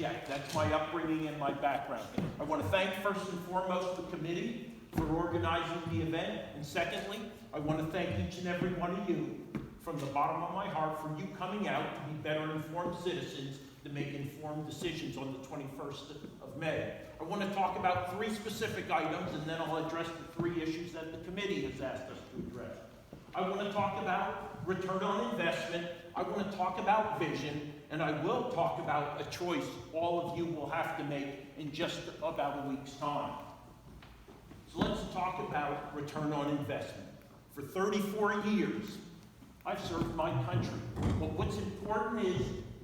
interject. That's my upbringing and my background. I want to thank first and foremost the committee for organizing the event. And secondly, I want to thank each and every one of you from the bottom of my heart for you coming out to be better informed citizens to make informed decisions on the 21st of May. I want to talk about 3 specific items, and then I'll address the 3 issues that the committee has asked us to address. I want to talk about return on investment, I want to talk about vision, and I will talk about a choice all of you will have to make in just about a week's time. So let's talk about return on investment. For 34 years, I've served my country. But what's important is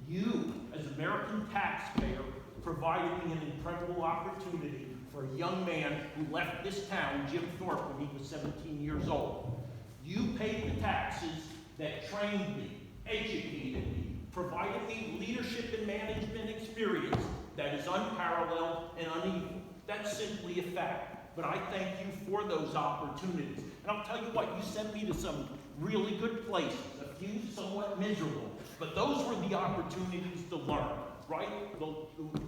you, as American taxpayer, provided me an incredible opportunity for a young man who left this town, Jim Thorpe, when he was 17 years old. You paid the taxes that trained me, educated me, provided me leadership and management experience that is unparalleled and unequal. That's simply a fact. But I thank you for those opportunities. And I'll tell you what, you sent me to some really good places, a few somewhat miserable, but those were the opportunities to learn, right?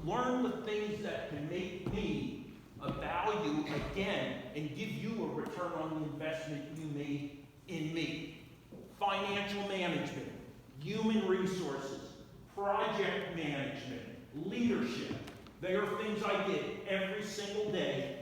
Learn the things that can make me a value again and give you a return on the investment you made in me. Financial management, human resources, project management, leadership. They are things I did every single day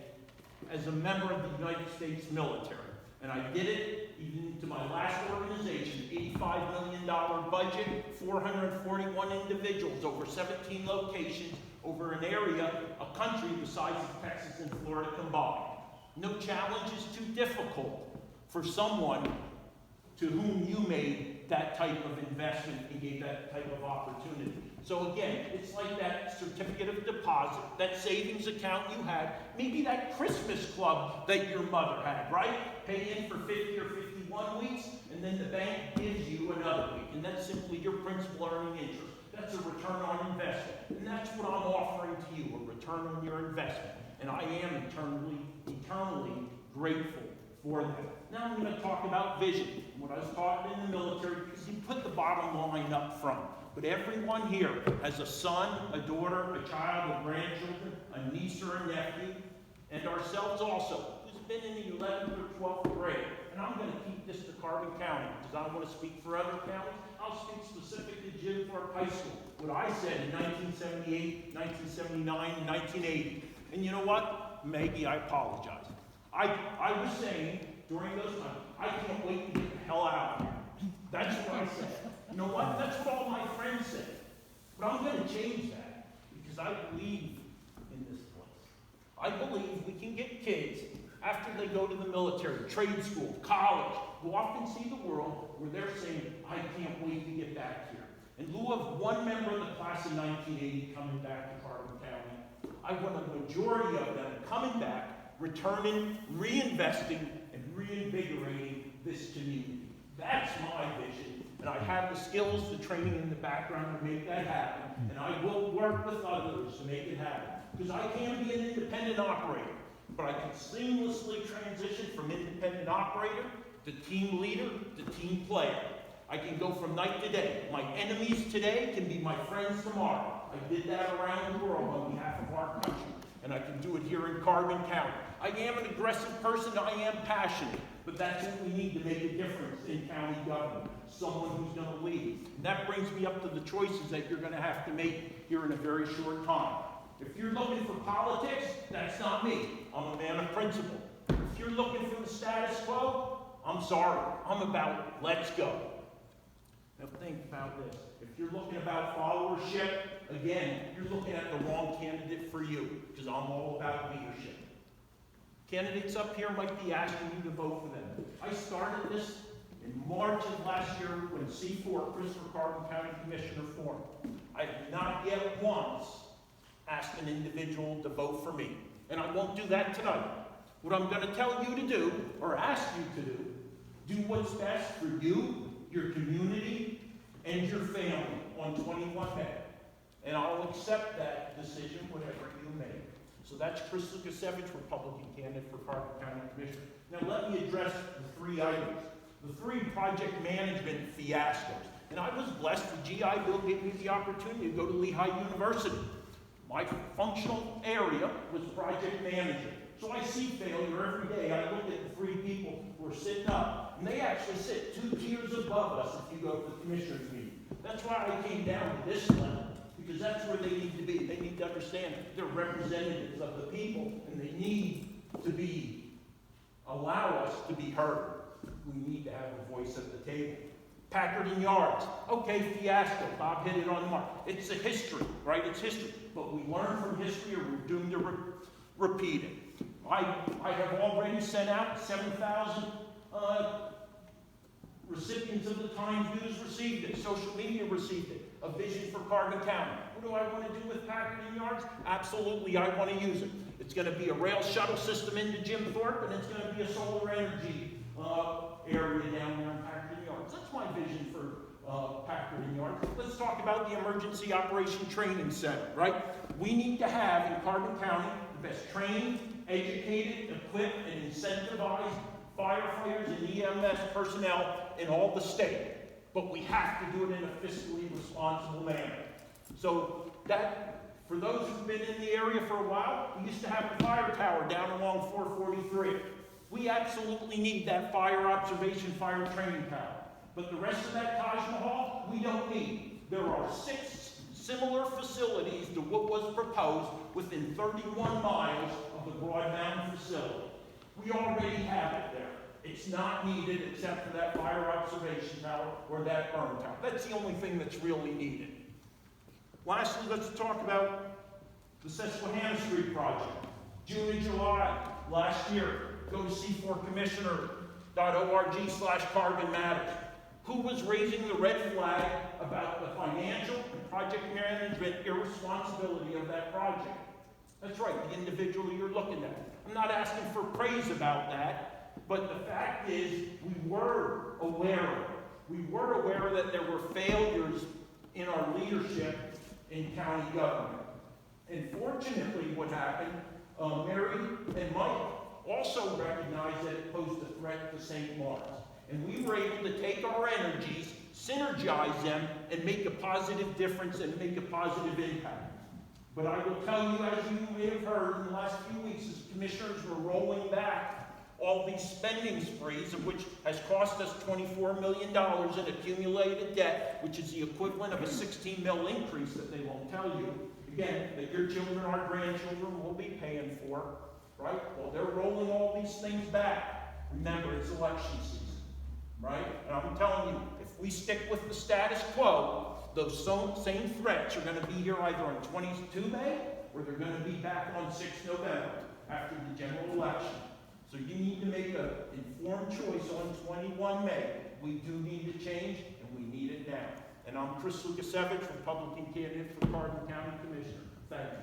as a member of the United States military. And I did it even to my last organization, $85 million budget, 441 individuals, over 17 locations, over an area, a country the size of Texas and Florida combined. No challenge is too difficult for someone to whom you made that type of investment and gave that type of opportunity. So again, it's like that certificate of deposit, that savings account you had, maybe that Christmas club that your mother had, right? Pay in for 50 or 51 weeks, and then the bank gives you another week. And that's simply your principal earning interest. That's a return on investment. And that's what I'm offering to you, a return on your investment. And I am eternally grateful for that. Now I'm going to talk about vision. What I was taught in the military, because you put the bottom line up front. But everyone here has a son, a daughter, a child, a grandchildren, a niece or a nephew, and ourselves also, who's been in the 11th or 12th grade. And I'm going to keep this to Carbon County, because I don't want to speak for other counties. I'll speak specifically to Jim Thorpe High School, what I said in 1978, 1979, and 1980. And you know what? Maggie, I apologize. I was saying during those times, I can't wait to get the hell out of here. That's what I said. You know what? That's what all my friends said. But I'm going to change that because I believe in this place. I believe we can get kids after they go to the military, trade school, college, who often see the world where they're saying, I can't wait to get back here. In lieu of one member of the class of 1980 coming back to Carbon County, I want a majority of them coming back, returning, reinvesting, and reinvigorating this community. That's my vision, and I have the skills, the training, and the background to make that happen, and I will work with others to make it happen. Because I can be an independent operator, but I can seamlessly transition from independent operator to team leader to team player. I can go from night to day. My enemies today can be my friends tomorrow. I did that around the world on behalf of our country, and I can do it here in Carbon County. I am an aggressive person, I am passionate, but that's what we need to make a difference in county government, someone who's going to lead. And that brings me up to the choices that you're going to have to make here in a very short time. If you're looking for politics, that's not me. I'm a man of principle. If you're looking for the status quo, I'm sorry. I'm about let's go. Now think about this. If you're looking about followership, again, you're looking at the wrong candidate for you, because I'm all about leadership. Candidates up here might be asking you to vote for them. I started this in March of last year when C4, Christopher Carbon County Commissioner, formed. I have not yet once asked an individual to vote for me. And I won't do that tonight. What I'm going to tell you to do, or ask you to do what's best for you, your community, and your family on 21 May. And I'll accept that decision, whatever you make. So that's Chris Lukasevich, Republican candidate for Carbon County Commissioner. Now let me address the 3 items. The 3 project management fiascos. And I was blessed, the GI Bill gave me the opportunity to go to Lehigh University. My functional area was project manager. So I see failure every day. I look at the three people who are sitting up, and they actually sit 2 tiers above us if you go to the commissioners meeting. That's why I came down to this level, because that's where they need to be. They need to understand they're representatives of the people, and they need to allow us to be heard. We need to have a voice at the table. Packard and Yards, okay, fiasco. Bob hit it on the mark. It's a history, right? It's history. But we learn from history, or we're doomed to repeat it. I have already sent out 7,000 recipients of the Times News received it. Social media received it. A vision for Carbon County. What do I want to do with Packard and Yards? Absolutely, I want to use it. It's going to be a rail shuttle system into Jim Thorpe, and it's going to be a solar energy area down there in Packard and Yards. That's my vision for Packard and Yards. Let's talk about the Emergency Operation Training Center, right? We need to have in Carbon County the best trained, educated, equipped, and incentivized firefighters and EMS personnel in all the state. But we have to do it in a fiscally responsible manner. So that, for those who've been in the area for a while, we used to have a fire tower down along 443. We absolutely need that fire observation, fire training tower. But the rest of that Taj Mahal, we don't need. There are 6 similar facilities to what was proposed within 31 miles of the Broad Mountain facility. We already have it there. It's not needed except for that fire observation tower or that burn tower. That's the only thing that's really needed. Lastly, let's talk about the Susquehanna Street project. June and July last year, go to c4commissioner.org/carbon matters. Who was raising the red flag about the financial and project management irresponsibility of that project? That's right, the individual you're looking at. I'm not asking for praise about that, but the fact is we were aware of it. We were aware that there were failures in our leadership in county government. And fortunately, what happened, Mary and Mike also recognized that it posed a threat to St. Lawrence. And we were able to take our energies, synergize them, and make a positive difference and make a positive impact. But I will tell you, as you may have heard in the last few weeks, as commissioners were rolling back all these spending sprees, of which has cost us $24 million in accumulated debt, which is the equivalent of a 16 mil increase that they won't tell you. Again, that your children, our grandchildren will be paying for, right? Well, they're rolling all these things back. Remember, it's election season. Right? And I'm telling you, if we stick with the status quo, those same threats are going to be here either on 22 May or they're going to be back on 6 November after the general election. So you need to make an informed choice on 21 May. We do need to change, and we need it now. And I'm Chris Lukasevich, Republican candidate for Carbon County Commissioner. Thank you.